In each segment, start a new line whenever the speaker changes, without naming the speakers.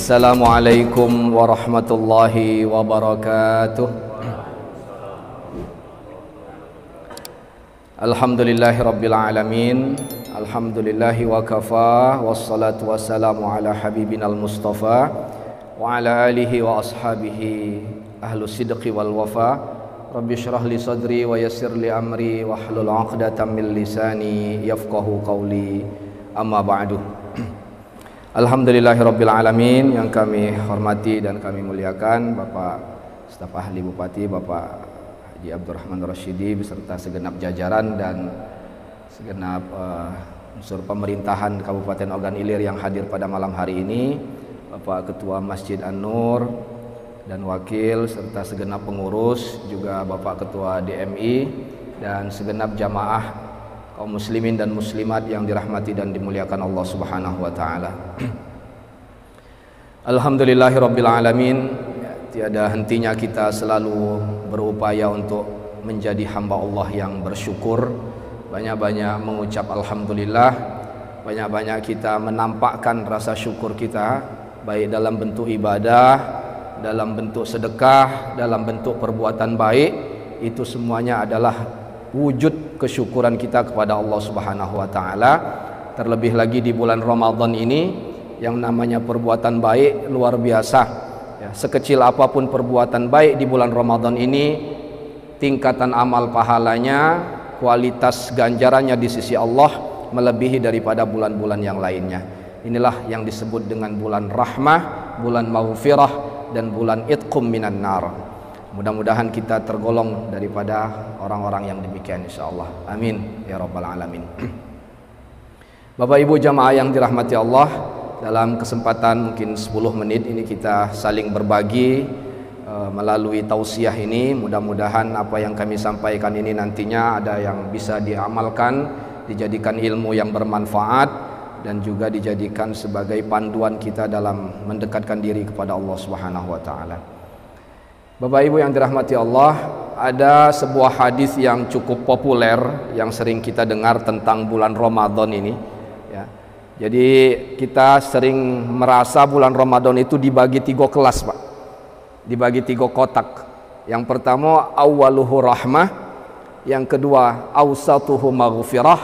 Assalamualaikum warahmatullahi wabarakatuh. Alhamdulillahi rabbil alamin. Alhamdulillahi wa kafa. Wassalatu wassalamu ala habibinal mustafa wa ala alihi wa ashabihi ahlus sidqi wal wafa. Rabbi syrah li sadri wa yassir li amri wahlul 'uqdatam min lisani yafqahu qawli. Amma ba'du. Alhamdulillahirabbil alamin, yang kami hormati dan kami muliakan Bapak Staf Ahli Bupati Bapak Haji Abdurrahman Rasyidi beserta segenap jajaran dan segenap unsur pemerintahan Kabupaten Ogan Ilir yang hadir pada malam hari ini, Bapak Ketua Masjid An-Nur dan wakil serta segenap pengurus, juga Bapak Ketua DMI dan segenap jamaah kaum muslimin dan muslimat yang dirahmati dan dimuliakan Allah Subhanahu wa taala. Alhamdulillahirabbil alamin. Tiada hentinya kita selalu berupaya untuk menjadi hamba Allah yang bersyukur. Banyak-banyak mengucap alhamdulillah, banyak-banyak kita menampakkan rasa syukur kita, baik dalam bentuk ibadah, dalam bentuk sedekah, dalam bentuk perbuatan baik. Itu semuanya adalah wujud kesyukuran kita kepada Allah Subhanahu wa taala. Terlebih lagi di bulan Ramadan ini, yang namanya perbuatan baik luar biasa ya. Sekecil apapun perbuatan baik di bulan Ramadan ini, tingkatan amal pahalanya, kualitas ganjarannya di sisi Allah melebihi daripada bulan-bulan yang lainnya. Inilah yang disebut dengan bulan rahmah, bulan maghfirah, dan bulan itqum minan nar. Mudah-mudahan kita tergolong daripada orang-orang yang demikian insyaallah. Amin ya rabbal alamin. Bapak Ibu jamaah yang dirahmati Allah, dalam kesempatan mungkin 10 menit ini kita saling berbagi melalui tausiah ini. Mudah-mudahan apa yang kami sampaikan ini nantinya ada yang bisa diamalkan, dijadikan ilmu yang bermanfaat, dan juga dijadikan sebagai panduan kita dalam mendekatkan diri kepada Allah Subhanahu wa taala. Bapak Ibu yang dirahmati Allah, ada sebuah hadis yang cukup populer yang sering kita dengar tentang bulan Ramadan ini ya. Jadi kita sering merasa bulan Ramadan itu dibagi 3 kelas, Pak. Dibagi 3 kotak. Yang pertama awwaluhu rahmah, yang kedua awsatuhu maghfirah,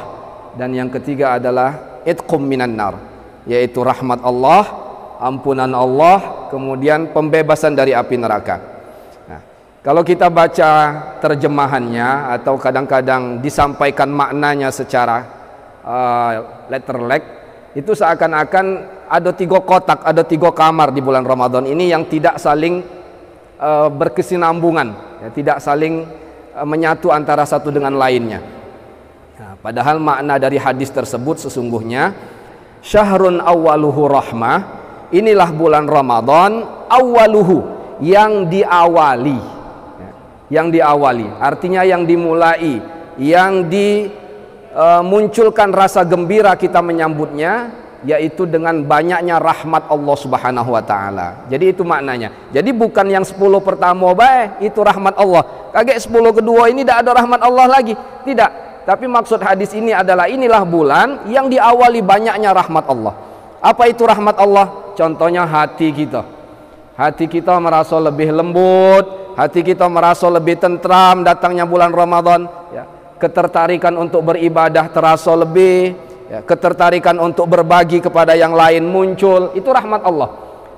dan yang ketiga adalah itqum minan nar, yaitu rahmat Allah, ampunan Allah, kemudian pembebasan dari api neraka. Kalau kita baca terjemahannya atau kadang-kadang disampaikan maknanya secara letterlek, itu seakan-akan ada 3 kotak, ada 3 kamar di bulan Ramadan ini yang tidak saling berkesinambungan ya, tidak saling menyatu antara satu dengan lainnya. Nah, padahal makna dari hadis tersebut sesungguhnya syahrun awwaluhu rahmah, inilah bulan Ramadan awwaluhu, yang diawali. Yang diawali artinya yang dimulai, yang dimunculkan rasa gembira kita menyambutnya, yaitu dengan banyaknya rahmat Allah Subhanahu wa taala. Jadi itu maknanya. Jadi bukan yang 10 pertama baik itu rahmat Allah, kaget 10 kedua ini tidak ada rahmat Allah lagi, tidak. Tapi maksud hadis ini adalah inilah bulan yang diawali banyaknya rahmat Allah. Apa itu rahmat Allah? Contohnya hati kita. Hati kita merasa lebih lembut, hati kita merasa lebih tentram datangnya bulan Ramadan ya. Ketertarikan untuk beribadah terasa lebih ya. Ketertarikan untuk berbagi kepada yang lain muncul. Itu rahmat Allah.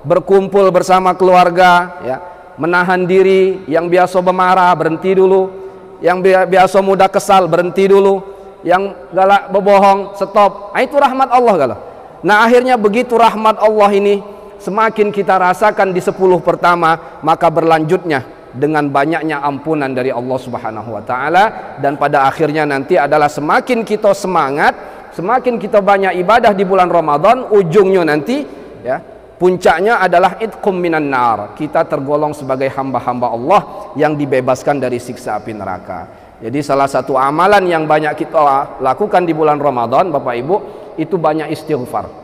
Berkumpul bersama keluarga ya. Menahan diri, yang biasa bermarah berhenti dulu, yang biasa mudah kesal berhenti dulu, yang galak berbohong stop. Itu rahmat Allah kalau. Nah akhirnya begitu rahmat Allah ini semakin kita rasakan di 10 pertama, maka berlanjutnya dengan banyaknya ampunan dari Allah Subhanahu wa taala, dan pada akhirnya nanti adalah semakin kita semangat, semakin kita banyak ibadah di bulan Ramadan, ujungnya nanti ya, puncaknya adalah itqum minan nar. Kita tergolong sebagai hamba-hamba Allah yang dibebaskan dari siksa api neraka. Jadi salah satu amalan yang banyak kita lakukan di bulan Ramadan, Bapak Ibu, itu banyak istighfar.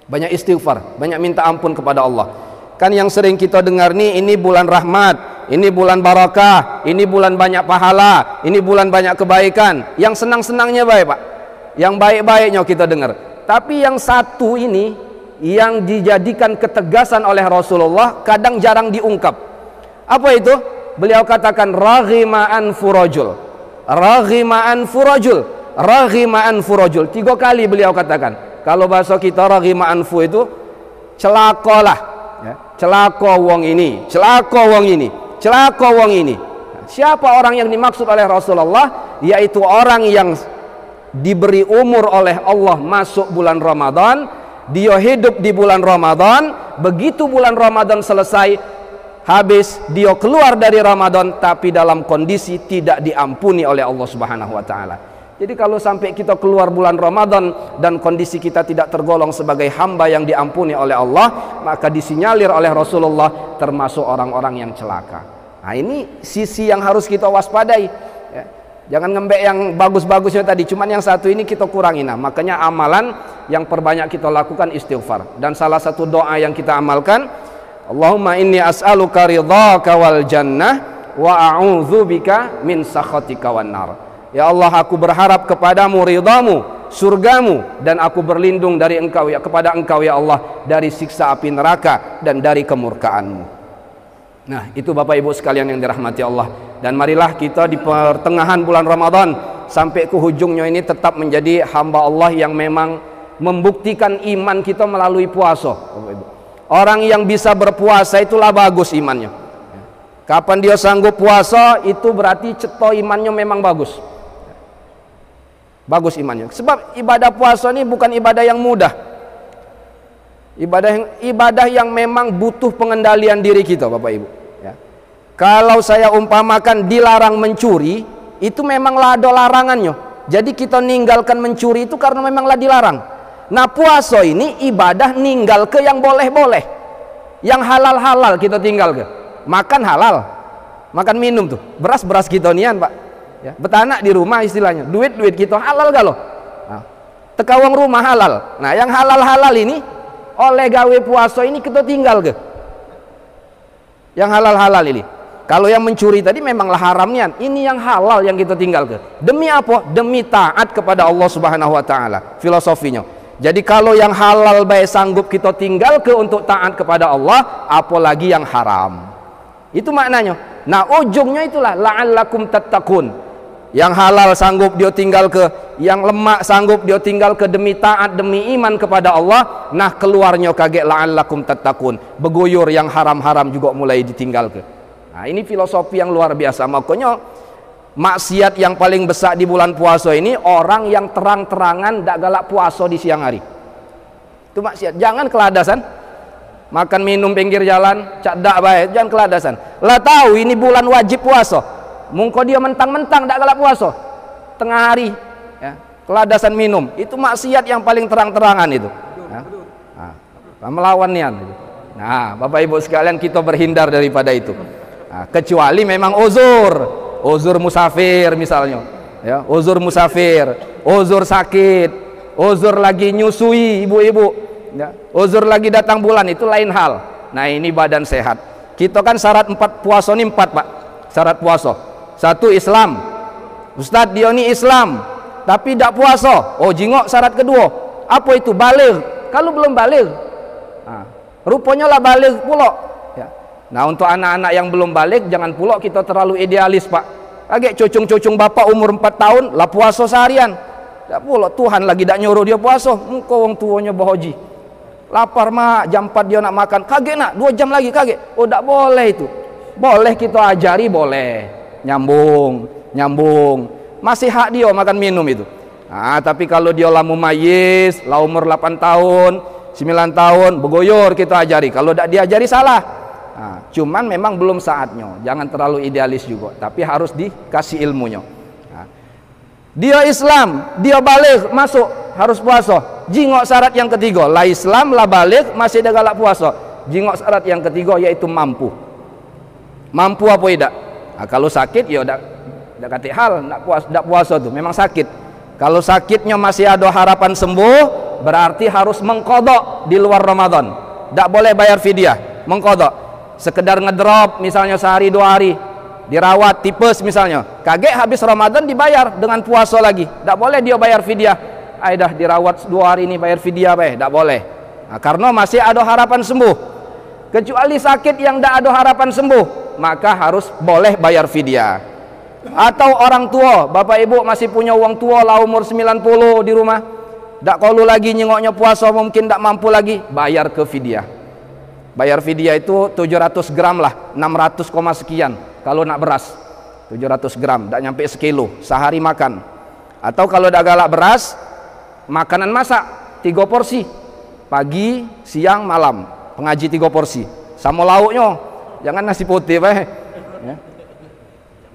Banyak istighfar, banyak minta ampun kepada Allah. Kan yang sering kita dengar nih, ini bulan rahmat, ini bulan barakah, ini bulan banyak pahala, ini bulan banyak kebaikan. Yang senang-senangnya baik, Pak. Yang baik-baiknya kita dengar. Tapi yang satu ini yang dijadikan ketegasan oleh Rasulullah kadang jarang diungkap. Apa itu? Beliau katakan raghima anfu rajul, raghima anfu rajul, raghima anfu rajul. 3 kali beliau katakan. Kalau bahasa kita raghima anfu itu celakolah, ya. Celako wong ini, celako wong ini, celako wong ini. Siapa orang yang dimaksud oleh Rasulullah? Yaitu orang yang diberi umur oleh Allah masuk bulan Ramadan, dia hidup di bulan Ramadan, begitu bulan Ramadan selesai, habis, dia keluar dari Ramadan tapi dalam kondisi tidak diampuni oleh Allah Subhanahu wa taala. Jadi kalau sampai kita keluar bulan Ramadan dan kondisi kita tidak tergolong sebagai hamba yang diampuni oleh Allah, maka disinyalir oleh Rasulullah termasuk orang-orang yang celaka. Nah, ini sisi yang harus kita waspadai, ya. Jangan ngembek yang bagus-bagusnya tadi, cuman yang satu ini kita kurangi. Nah, makanya amalan yang perbanyak kita lakukan istighfar. Dan salah satu doa yang kita amalkan, Allahumma inni as'aluka ridhaka wal jannah wa a'udzubika min sakhatika wan nar. Ya Allah, aku berharap kepadamu ridhamu, surgamu, dan aku berlindung dari engkau, ya, kepada engkau ya Allah, dari siksa api neraka dan dari kemurkaanmu. Nah, itu Bapak Ibu sekalian yang dirahmati Allah. Dan marilah kita di pertengahan bulan Ramadan sampai ke hujungnya ini tetap menjadi hamba Allah yang memang membuktikan iman kita melalui puasa. Orang yang bisa berpuasa itulah bagus imannya. Kapan dia sanggup puasa, itu berarti ceto imannya memang bagus. Bagus imannya. Sebab ibadah puasa ini bukan ibadah yang mudah. Ibadah yang memang butuh pengendalian diri kita, Bapak Ibu, ya. Kalau saya umpamakan dilarang mencuri, itu memanglah ada larangannya. Jadi kita ninggalkan mencuri itu karena memanglah dilarang. Nah, puasa ini ibadah ninggal ke yang boleh-boleh, yang halal-halal kita tinggal ke. Makan halal, makan minum tuh, beras kita nian, Pak, ya. Betanak di rumah istilahnya, duit kita halal galo. Nah, tekawang rumah halal. Nah, yang halal-halal ini oleh gawe puasa ini kita tinggal ke yang halal-halal ini. Kalau yang mencuri tadi memanglah haramnya, ini yang halal yang kita tinggal ke. Demi apa? Demi taat kepada Allah Subhanahu wa taala, filosofinya. Jadi kalau yang halal baik sanggup kita tinggal ke untuk taat kepada Allah, apalagi yang haram. Itu maknanya. Nah, ujungnya itulah la'allakum tattaqun. Yang halal sanggup dia tinggal ke, yang lemak sanggup dia tinggal ke demi taat, demi iman kepada Allah. Nah, keluarnya kaget la'allakum tattaqun. Beguyur yang haram-haram juga mulai ditinggal ke. Nah, ini filosofi yang luar biasa. Makanya maksiat yang paling besar di bulan puasa ini orang yang terang-terangan dak galak puasa di siang hari. Itu maksiat. Jangan keladasan. Makan minum pinggir jalan, cak dak baik, jangan keladasan. Lah tahu ini bulan wajib puasa. Mungko dia mentang-mentang tak galak puasa tengah hari, ya, keladasan minum, itu maksiat yang paling terang-terangan itu, ya. Nah, melawan nian. Nah, Bapak Ibu sekalian, kita berhindar daripada itu. Nah, kecuali memang uzur musafir misalnya, ya, uzur musafir, uzur sakit, uzur lagi nyusui ibu-ibu, ya, uzur lagi datang bulan, itu lain hal. Nah, ini badan sehat. Kita kan syarat 4 puasa ini 4, Pak. Syarat puasa. 1, Islam. Ustadz, dia ini Islam tapi tidak puasa. Oh, jingok syarat kedua. Apa itu? Baligh. Kalau belum baligh, nah, rupanya lah baligh pula, ya. Nah, untuk anak-anak yang belum baligh, jangan pula kita terlalu idealis, Pak. Agak cucung-cucung bapak umur 4 tahun lah puasa seharian. Tak pula Tuhan lagi tak nyuruh dia puasa. Engkau wong tuanya bahoji. Lapar mak, jam 4 dia nak makan. Kaget nak, 2 jam lagi kaget. Oh, tak boleh itu. Boleh kita ajari, boleh. Nyambung, masih hak dia makan minum itu. Nah, tapi kalau dia lah mumayyiz, lah umur 8 tahun, 9 tahun, begoyor kita ajari. Kalau tidak diajari salah. Nah, cuman memang belum saatnya. Jangan terlalu idealis juga, tapi harus dikasih ilmunya. Nah, dia Islam, dia baligh, masuk harus puasa. Jingok syarat yang ketiga, lah Islam, lah baligh, masih ada galak puasa. Jingok syarat yang ketiga yaitu mampu. Mampu apa tidak? Nah, kalau sakit ya udah kata hal ndak puasa tuh, memang sakit. Kalau sakitnya masih ada harapan sembuh, berarti harus mengqadha di luar Ramadan. Ndak boleh bayar fidyah, mengqadha. Sekedar ngedrop misalnya sehari 2 hari, dirawat tipes misalnya, kaget habis Ramadan dibayar dengan puasa lagi. Ndak boleh dia bayar fidyah. Dah dirawat 2 hari ini bayar fidyah, ndak boleh. Nah, karena masih ada harapan sembuh. Kecuali sakit yang tidak ada harapan sembuh, maka harus boleh bayar fidyah. Atau orang tua, bapak ibu masih punya uang tua lah umur 90 di rumah, tak kalau lagi nyengoknya puasa, mungkin tak mampu lagi, bayar ke fidyah. Bayar fidyah itu 700 gram lah, 600, sekian kalau nak beras. 700 gram, tak nyampe sekilo, sehari makan. Atau kalau dah galak beras, makanan masak 3 porsi, pagi, siang, malam, pengaji 3 porsi, sama lauknya, jangan nasi putih ya.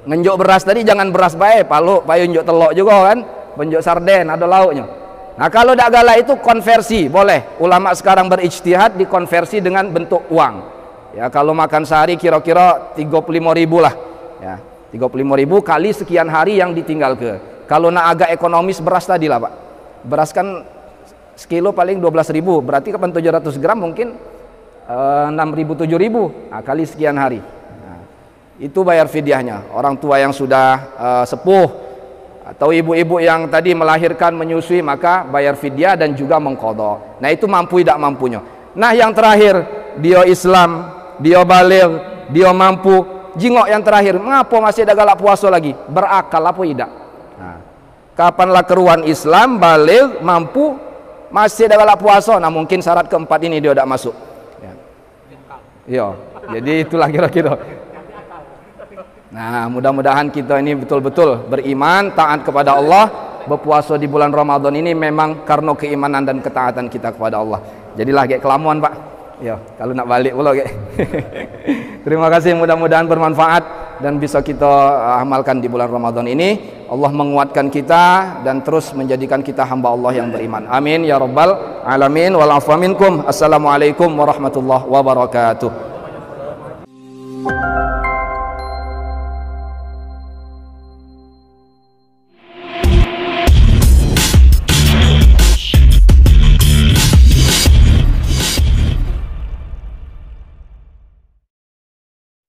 Ngenjuk beras tadi jangan beras baik, payu njuk telok juga kan, penjuk sarden ada lauknya. Nah kalau dak galak itu konversi boleh, ulama sekarang berijtihad dikonversi dengan bentuk uang ya. Kalau makan sehari kira-kira 35.000 lah ya, 35.000 kali sekian hari yang ditinggal ke. Kalau nak agak ekonomis beras tadi lah Pak, beras kan sekilo paling 12.000, berarti kapan 700 gram mungkin 6.000 7.000, nah, kali sekian hari, nah, itu bayar fidyahnya. Orang tua yang sudah sepuh atau ibu-ibu yang tadi melahirkan menyusui, maka bayar fidyah dan juga mengqadha. Nah itu mampu tidak mampunya. Nah yang terakhir, dia Islam, dia baligh, dia mampu. Jingok yang terakhir, mengapa masih ada galak puasa lagi? Berakal apa tidak? Nah, kapanlah keruan Islam, baligh, mampu, masih ada galak puasa, nah mungkin syarat keempat ini dia tidak masuk ya. Yo, jadi itulah kira-kira. Nah mudah-mudahan kita ini betul-betul beriman, taat kepada Allah. Berpuasa di bulan Ramadan ini memang karena keimanan dan ketaatan kita kepada Allah. Jadilah kayak kelamuan Pak ya, kalau nak balik pula kayak. Terima kasih, mudah-mudahan bermanfaat dan bisa kita amalkan di bulan Ramadan ini. Allah menguatkan kita dan terus menjadikan kita hamba Allah yang beriman. Amin ya rabbal alamin. Wal afwa minkum. Assalamualaikum warahmatullahi wabarakatuh.